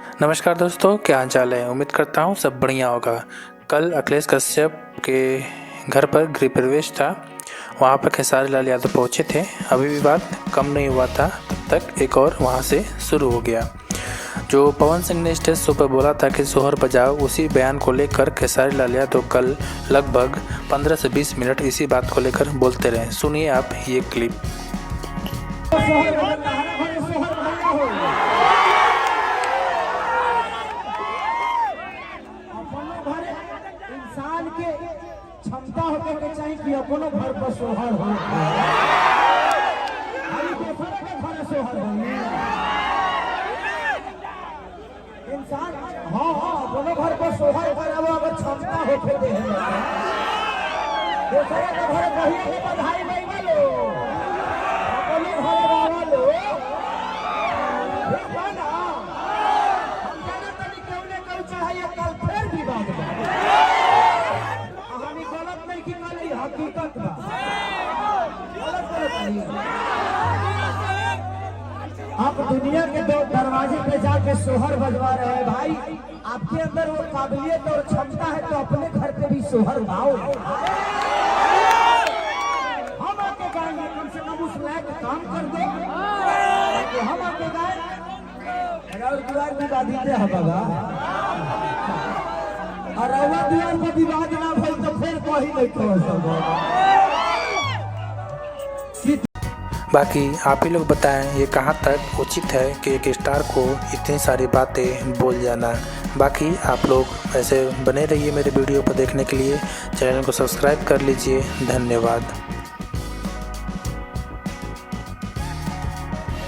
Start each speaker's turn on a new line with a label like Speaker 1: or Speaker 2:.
Speaker 1: नमस्कार दोस्तों, क्या हाल चाल है। उम्मीद करता हूँ सब बढ़िया होगा। कल अखिलेश कश्यप के घर पर गृह प्रवेश था। वहाँ पर खेसारी लाल यादव पहुँचे थे। अभी भी बात कम नहीं हुआ था, तब तक एक और वहाँ से शुरू हो गया। जो पवन सिंह ने स्टेज शो पर बोला था कि सोहर बजाओ, उसी बयान को लेकर खेसारी लाल यादव कल लगभग 15 से 20 मिनट इसी बात को लेकर बोलते रहे। सुनिए आप ये क्लिप।
Speaker 2: इंसान के क्षमता होके के चाहिए कि अपनो घर पर सोहर हो। अभी दूसरे के घर सोहर हो इंसान। हाँ अपनो घर पर सोहर करावो अगर क्षमता होके दे दूसरे के घर कहीं के बधाई नहीं बोलो, अपने घर बाबा लो ठीक है ना। हम जाना तनी केवने कल चाहिए कल फिर भी बात हकीकत आप दुनिया के दो दरवाजे पे जाके सोहर बजवा रहे हैं भाई। आपके अंदर वो काबिलियत और क्षमता है तो अपने घर पे भी सोहर गाओ। हम आके गाएंगे, कम से कम उस लायक काम कर दो कि हम आके गाए। और द्वार भी बाधित है बाबा, और अवध द्वार पर विवाद ना हो तो फिर कहीं नहीं कह सकते।
Speaker 1: बाकी आप ही लोग बताएं, ये कहाँ तक उचित है कि एक स्टार को इतनी सारी बातें बोल जाना। बाकी आप लोग ऐसे बने रहिए मेरे वीडियो पर देखने के लिए। चैनल को सब्सक्राइब कर लीजिए। धन्यवाद।